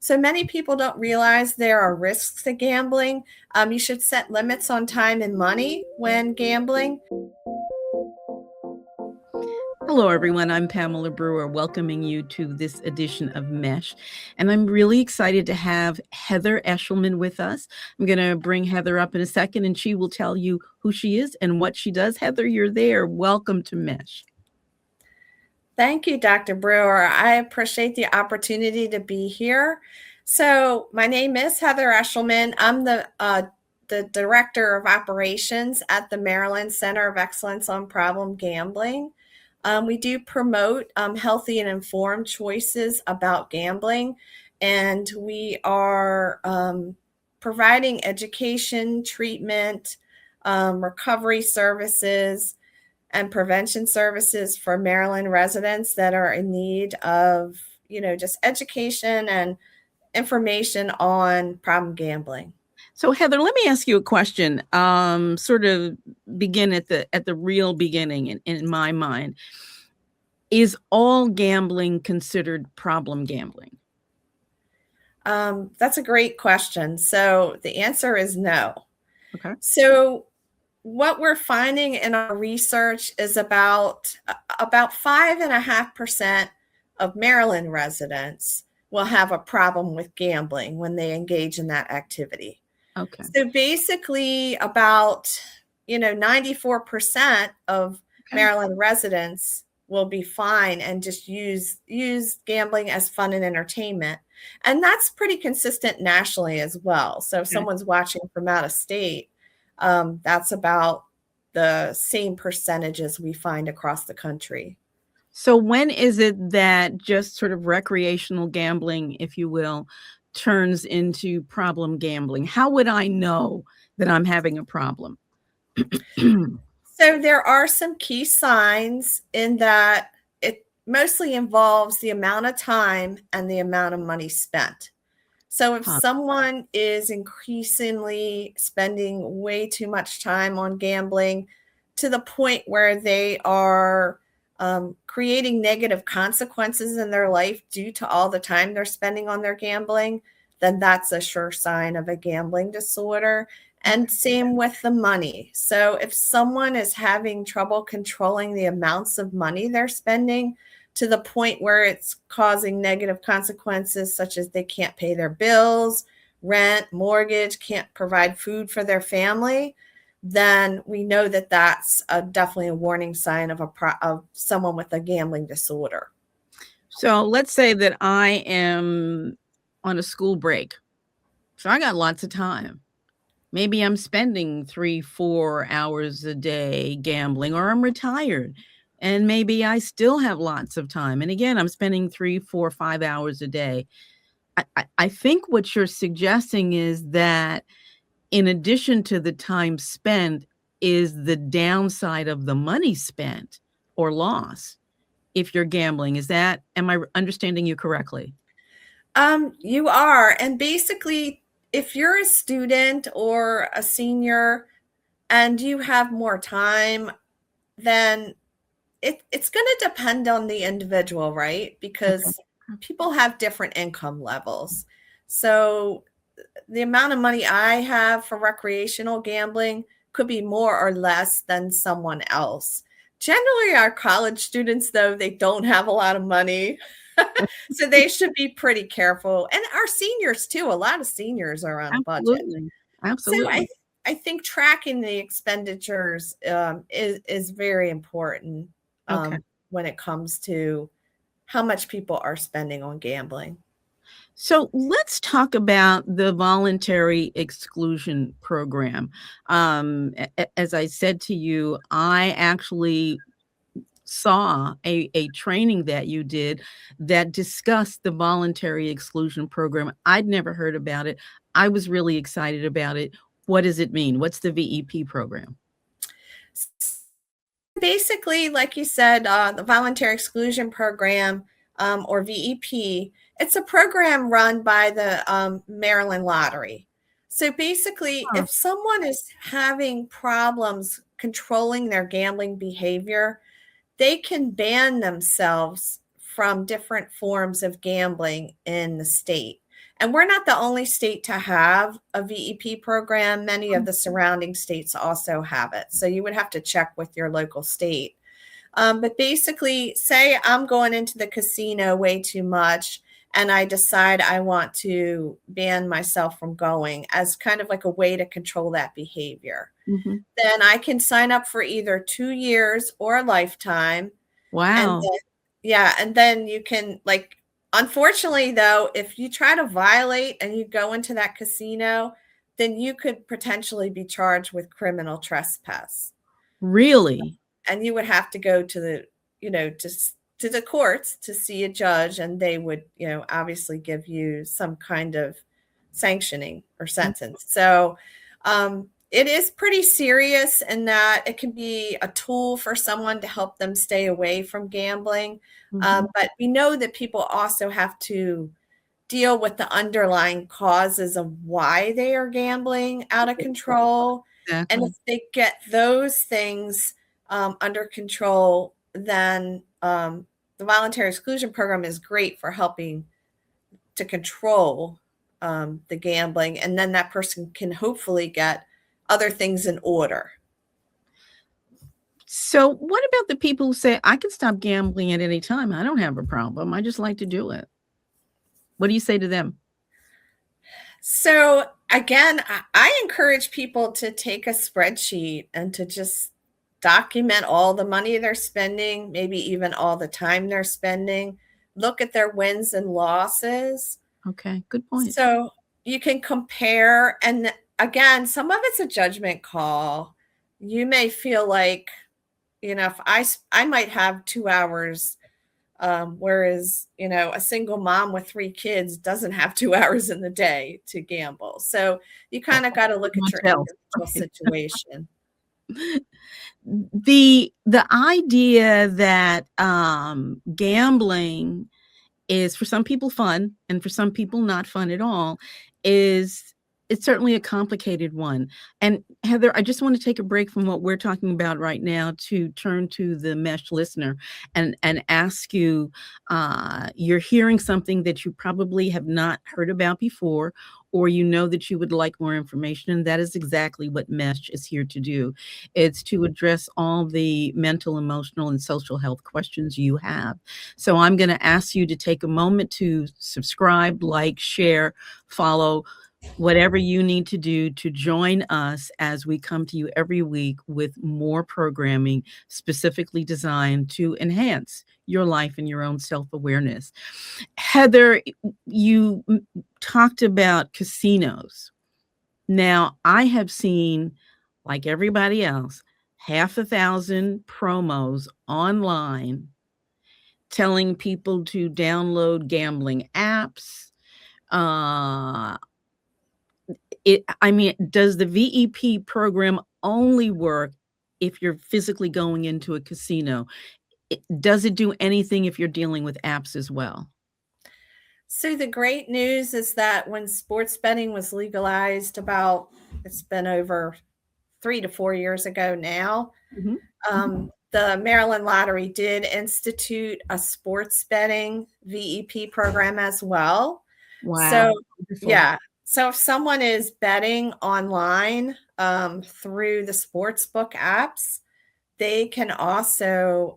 So many people don't realize there are risks to gambling. You should set limits on time and money when gambling. Hello, everyone. I'm Pamela Brewer, welcoming you to this edition of M.E.S.H. And I'm really excited to have Heather Eshleman with us. I'm going to bring Heather up in a second, and she will tell you who she is and what she does. Heather, you're there. Welcome to M.E.S.H. Thank you, Dr. Brewer. I appreciate the opportunity to be here. So my name is Heather Eshleman. I'm the Director of Operations at the Maryland Center of Excellence on Problem Gambling. We do promote healthy and informed choices about gambling, and we are providing education, treatment, recovery services, and prevention services for Maryland residents that are in need of, just education and information on problem gambling. So, Heather, let me ask you a question. Sort of begin at the real beginning in my mind. Is all gambling considered problem gambling? That's a great question. So the answer is no. Okay. So what we're finding in our research is about 5.5% of Maryland residents will have a problem with gambling when they engage in that activity. Okay. So basically about 94% of Maryland residents will be fine and just use gambling as fun and entertainment. And that's pretty consistent nationally as well. So if someone's watching from out of state, that's about the same percentages we find across the country. So when is it that just sort of recreational gambling, if you will, turns into problem gambling? How would I know that I'm having a problem? So there are some key signs in that it mostly involves the amount of time and the amount of money spent. So if someone is increasingly spending way too much time on gambling to the point where they are creating negative consequences in their life due to all the time they're spending on their gambling, then that's a sure sign of a gambling disorder. And same with the money. So if someone is having trouble controlling the amounts of money they're spending to the point where it's causing negative consequences, such as they can't pay their bills, rent, mortgage, can't provide food for their family, then we know that that's definitely a warning sign of someone with a gambling disorder. So let's say that I am on a school break. So I got lots of time. Maybe I'm spending 3-4 hours a day gambling, or I'm retired and maybe I still have lots of time. And again, I'm spending 3, 4, 5 hours a day. I think what you're suggesting is that in addition to the time spent is the downside of the money spent or loss if you're gambling. Am I understanding you correctly? You are. And basically, if you're a student or a senior and you have more time, then it's going to depend on the individual, right? Because people have different income levels. So the amount of money I have for recreational gambling could be more or less than someone else. Generally, our college students, though, they don't have a lot of money. So they should be pretty careful. And our seniors, too. A lot of seniors are on a budget. Absolutely. So I think tracking the expenditures is very important when it comes to how much people are spending on gambling. So let's talk about the voluntary exclusion program. As I said to you, I actually saw a training that you did that discussed the voluntary exclusion program. I'd never heard about it. I was really excited about it. What does it mean? What's the VEP program? Basically, like you said, the Voluntary Exclusion Program, or VEP, it's a program run by the Maryland Lottery. So basically, if someone is having problems controlling their gambling behavior, they can ban themselves from different forms of gambling in the state. And we're not the only state to have a VEP program. Many of the surrounding states also have it. So you would have to check with your local state. But basically, say I'm going into the casino way too much and I decide I want to ban myself from going as kind of like a way to control that behavior. Mhm. Then I can sign up for either 2 years or a lifetime. And Wow. then, yeah, and then you can like, unfortunately though, if you try to violate and you go into that casino, then you could potentially be charged with criminal trespass. Really? And you would have to go to the, to the courts to see a judge, and they would, obviously give you some kind of sanctioning or sentence. So it is pretty serious in that it can be a tool for someone to help them stay away from gambling. Mhm. But we know that people also have to deal with the underlying causes of why they are gambling out of control. And if Exactly. they get those things under control, then the voluntary exclusion program is great for helping to control the gambling. And then that person can hopefully get other things in order. So, what about the people who say, "I can stop gambling at any time. I don't have a problem. I just like to do it." What do you say to them? So again, I encourage people to take a spreadsheet and to just document all the money they're spending, maybe even all the time they're spending, look at their wins and losses. Okay, good point. So you can compare. And again, some of it's a judgment call. You may feel like, if I might have 2 hours, whereas, a single mom with 3 kids doesn't have 2 hours in the day to gamble. So you kind of got to look at Much your else. individual situation. The idea that, gambling is for some people fun and for some people not fun at all is it's certainly a complicated one. And Heather, I just want to take a break from what we're talking about right now to turn to the M.E.S.H listener and ask you, you're hearing something that you probably have not heard about before, or you know that you would like more information, and that is exactly what M.E.S.H is here to do. It's to address all the mental, emotional, and social health questions you have. So I'm going to ask you to take a moment to subscribe, like, share, follow, whatever you need to do to join us as we come to you every week with more programming specifically designed to enhance your life and your own self-awareness. Heather, you talked about casinos. Now, I have seen, like everybody else, 500,000 promos online telling people to download gambling apps. Uh, I mean, does the VEP program only work if you're physically going into a casino? Does it do anything if you're dealing with apps as well? So the great news is that when sports betting was legalized it's been over 3 to 4 years ago now, Mhm. the Maryland Lottery did institute a sports betting VEP program as well. Wow, So, wonderful. yeah. So if someone is betting online through the sportsbook apps, they can also,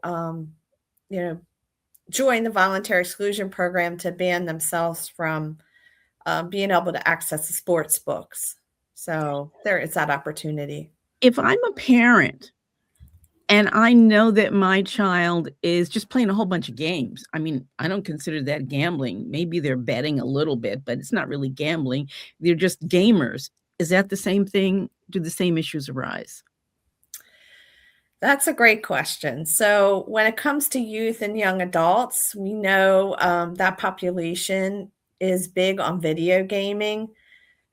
you know, join the voluntary exclusion program to ban themselves from being able to access the sports books. So there is that opportunity. If I'm a parent and I know that my child is just playing a whole bunch of games. I mean, I don't consider that gambling. Maybe they're betting a little bit, but it's not really gambling. They're just gamers. Is that the same thing? Do the same issues arise? That's a great question. So, when it comes to youth and young adults, we know that population is big on video gaming.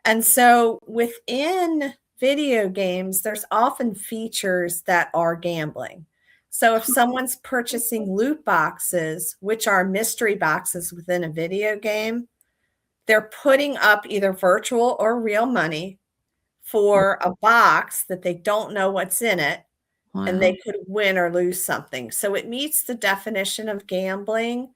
And so, within video games, there's often features that are gambling. So, if someone's purchasing loot boxes, which are mystery boxes within a video game, they're putting up either virtual or real money for a box that they don't know what's in it, and Wow. they could win or lose something. So it meets the definition of gambling,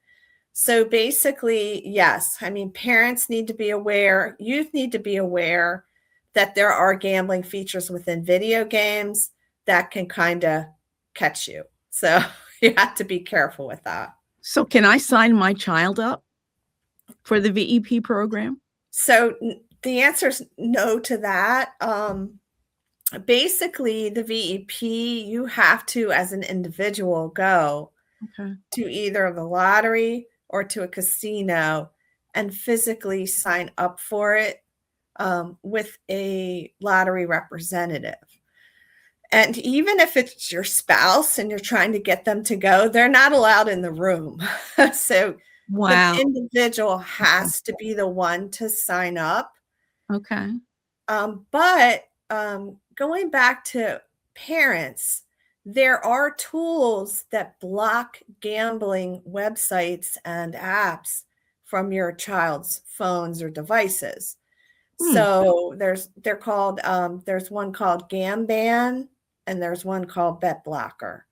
So basically, yes. I mean, parents need to be aware, youth need to be aware that there are gambling features within video games that can kind of catch you. So you have to be careful with that. So can I sign my child up for the VEP program? So the answer is no to that. Basically, the VEP, you have to, as an individual, go Okay. to either the lottery or to a casino and physically sign up for it with a lottery representative. And even if it's your spouse and you're trying to get them to go, they're not allowed in the room. So the Wow. individual has to be the one to sign up. Okay. But going back to parents, there are tools that block gambling websites and apps from your child's phones or devices. Hmm. So they're called there's one called Gamban and there's one called Bet Blocker.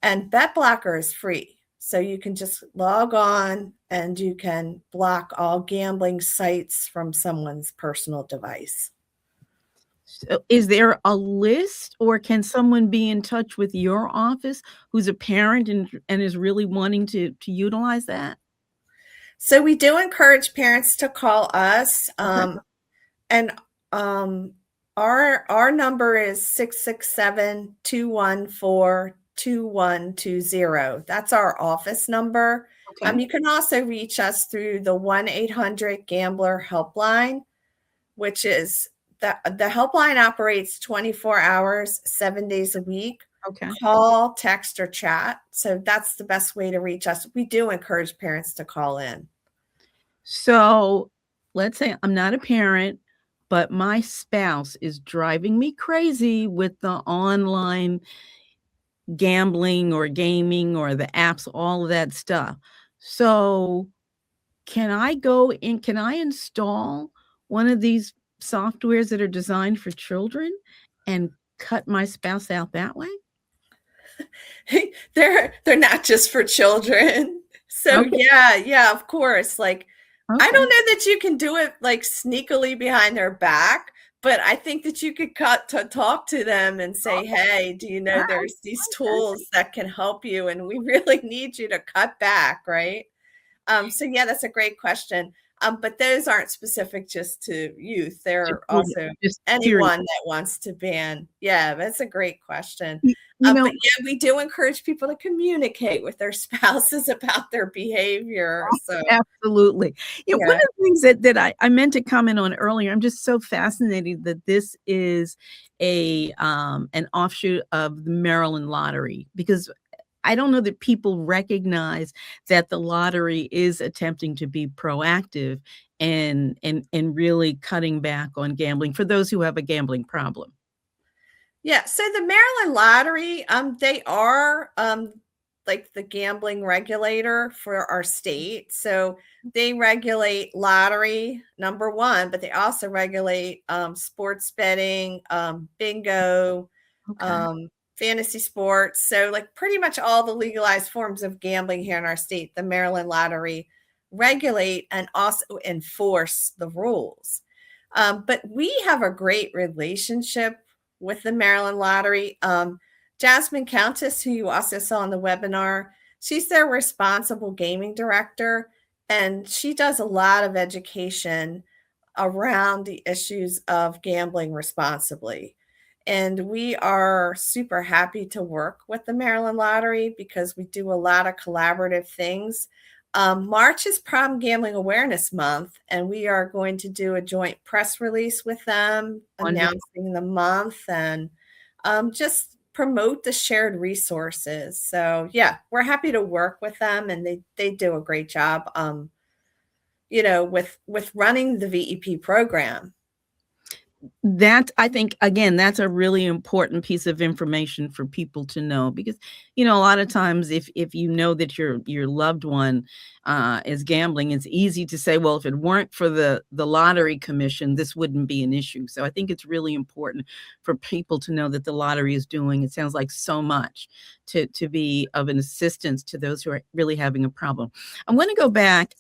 And Bet Blocker is free. So you can just log on and you can block all gambling sites from someone's personal device. So is there a list, or can someone be in touch with your office who's a parent and is really wanting to utilize that? So we do encourage parents to call us. Okay. And our number is 667-214-2120. That's our office number. Okay. You can also reach us through the 1-800-GAMBLER helpline, which is the helpline operates 24 hours, 7 days a week. Okay. Call, text, or chat. So that's the best way to reach us. We do encourage parents to call in. So let's say I'm not a parent, but my spouse is driving me crazy with the online gambling or gaming or the apps, all of that stuff. So can I install one of these softwares that are designed for children and cut my spouse out that way? They're not just for children. So Okay. yeah, of course. Like I Okay. don't know that you can do it like sneakily behind their back, but I think that you could cut to talk to them and say, "Hey, do you All know right. there's these tools that can help you and we really need you to cut back," right? So yeah, that's a great question. But those aren't specific just to youth. To They're children, also just period. anyone that wants to ban. Yeah, that's a great question. You But know, yeah, we do encourage people to communicate with their spouses about their behavior. So absolutely. One yeah. of the things that I meant to comment on earlier, I'm just so fascinated that this is an offshoot of the Maryland lottery, because I don't know that people recognize that the lottery is attempting to be proactive and really cutting back on gambling for those who have a gambling problem. Yeah, so the Maryland Lottery, they are like the gambling regulator for our state. So they regulate lottery, number one, but they also regulate sports betting, bingo, Okay. um, fantasy sports. So like pretty much all the legalized forms of gambling here in our state, the Maryland Lottery regulate and also enforce the rules. But we have a great relationship with the Maryland Lottery. Jasmine Countess, who you also saw in the webinar, she's their responsible gaming director, and she does a lot of education around the issues of gambling responsibly. And we are super happy to work with the Maryland Lottery because we do a lot of collaborative things. March is Problem Gambling Awareness Month, and we are going to do a joint press release with them Wonderful. announcing the month and just promote the shared resources. So yeah, we're happy to work with them, and they do a great job. With running the VEP program. That I think, again, that's a really important piece of information for people to know, because You know, a lot of times if you know that your loved one is gambling, it's easy to say, well, if it weren't for the lottery commission, this wouldn't be an issue. So I think it's really important for people to know that the lottery is doing, it sounds like, so much to be of an assistance to those who are really having a problem. I want to go back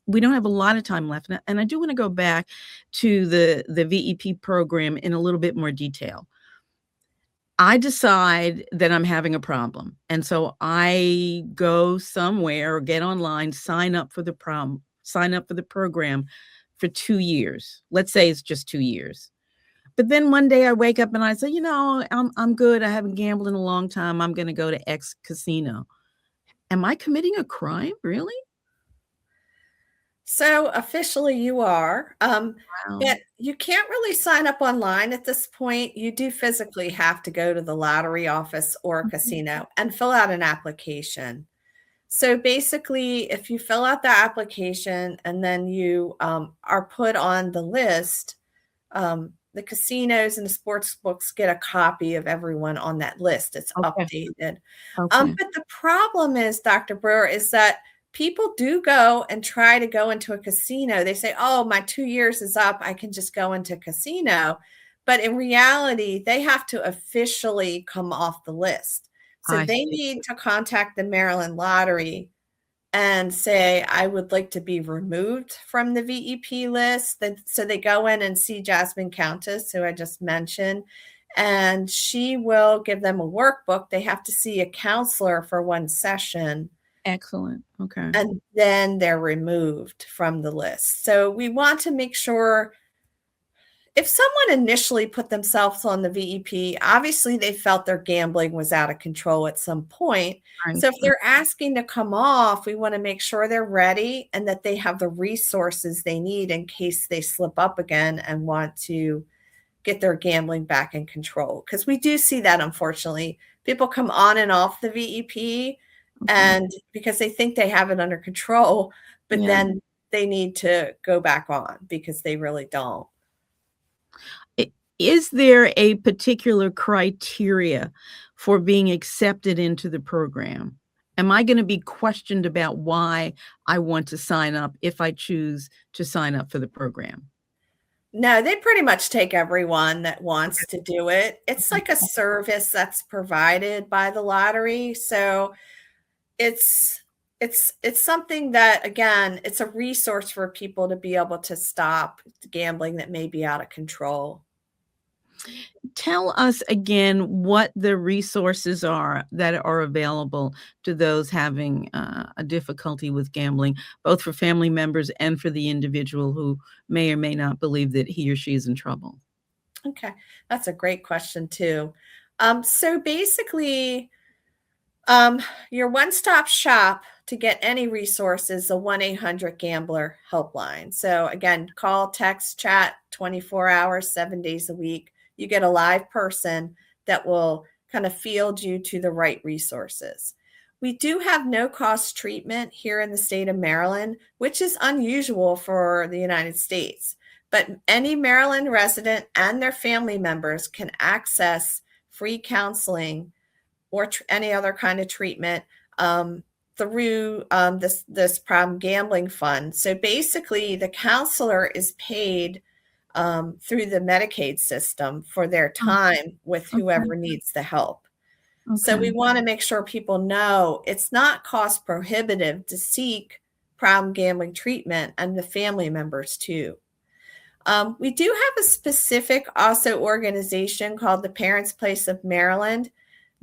we don't have a lot of time left, and I do want to go back to the VEP program in a little bit more detail. I decide that I'm having a problem, and so I go somewhere or get online, sign up for the program for 2 years. Let's say it's just 2 years. But then one day I wake up and I say, "You know, I'm good. I haven't gambled in a long time. I'm gonna go to X casino." Am I committing a crime? Really? So officially you are, Wow. but you can't really sign up online at this point. You do physically have to go to the lottery office or a Mhm. casino and fill out an application. So basically, if you fill out the application and then you are put on the list, the casinos and the sports books get a copy of everyone on that list. It's Okay, updated. okay. But the problem is, Dr. Brewer, is that people do go and try to go into a casino. They say, oh, my 2 years is up. I can just go into a casino. But in reality, they have to officially come off the list. So I they see. need to contact the Maryland Lottery and say, I would like to be removed from the VEP list. So they go in and see Jasmine Countess, who I just mentioned, and she will give them a workbook. They have to see a counselor for one session, Excellent, okay. and then they're removed from the list. So we want to make sure if someone initially put themselves on the VEP, obviously they felt their gambling was out of control at some point. Right, So if they're asking to come off, we want to make sure they're ready and that they have the resources they need in case they slip up again and want to get their gambling back in control. Because we do see that, unfortunately. People come on and off the VEP okay. and because they think they have it under control, but Yeah. then they need to go back on because they really don't. I Is there a particular criteria for being accepted into the program? Am I gonna be questioned about why I want to sign up if I choose to sign up for the program? No, they pretty much take everyone that wants Okay, to do it. It's okay, like a service that's provided by the lottery, so it's it's something that, again, it's a resource for people to be able to stop gambling that may be out of control. tell us again what the resources are that are available to those having, a difficulty with gambling, both for family members and for the individual who may or may not believe that he or she is in trouble. Okay, that's a great question too. So basically, your one-stop shop to get any resources, the 1-800-GAMBLER helpline. So again, call, text, chat 24 hours, 7 days a week. You get a live person that will kind of field you to the right resources. We do have no cost treatment here in the state of Maryland, which is unusual for the United States. But any Maryland resident and their family members can access free counseling or any other kind of treatment through this problem gambling fund. So basically, the counselor is paid through the Medicaid system for their Oh, time with okay, whoever needs the help. So we okay. want to make sure people know it's not cost prohibitive to seek problem gambling treatment and the family members too. We do have a specific also organization called the Parents Place of Maryland.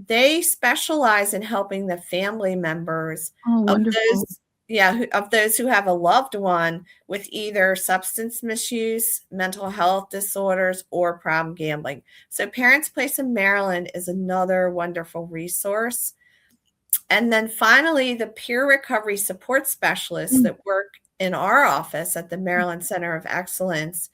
They specialize in helping the family members Oh, of wonderful. those, yeah, of those who have a loved one with either substance misuse, mental health disorders, or problem gambling. So Parents Place in Maryland is another wonderful resource. And then finally, the peer recovery support specialists Mm, that work in our office at the Maryland Center of Excellence,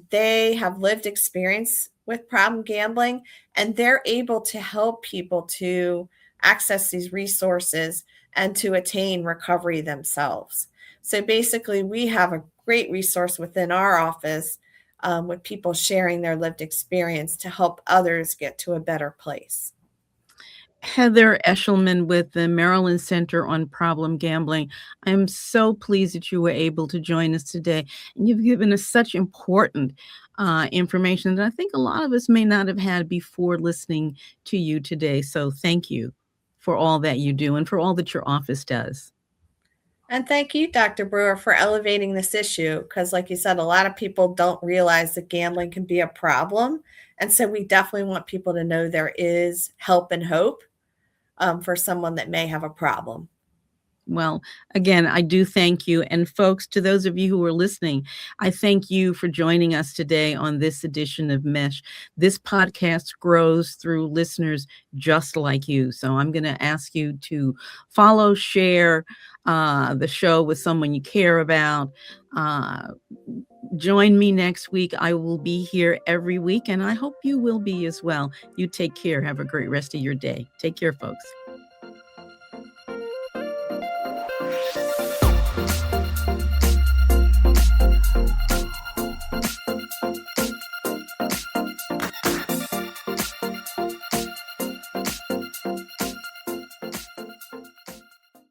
they have lived experience with problem gambling, and they're able to help people to access these resources and to attain recovery themselves. So basically, we have a great resource within our office with people sharing their lived experience to help others get to a better place. Heather Eshleman with the Maryland Center on Problem Gambling. I'm so pleased that you were able to join us today. And you've given us such important information that I think a lot of us may not have had before listening to you today. So thank you for all that you do and for all that your office does. And thank you, Dr. Brewer, for elevating this issue. Because, like you said, a lot of people don't realize that gambling can be a problem. And so we definitely want people to know there is help and hope for someone that may have a problem. Well, again, I do thank you. And folks, to those of you who are listening, I thank you for joining us today on this edition of M.E.S.H. This podcast grows through listeners just like you. So I'm going to ask you to follow, share the show with someone you care about. Join me next week. I will be here every week, and I hope you will be as well. You take care. Have a great rest of your day. Take care, folks.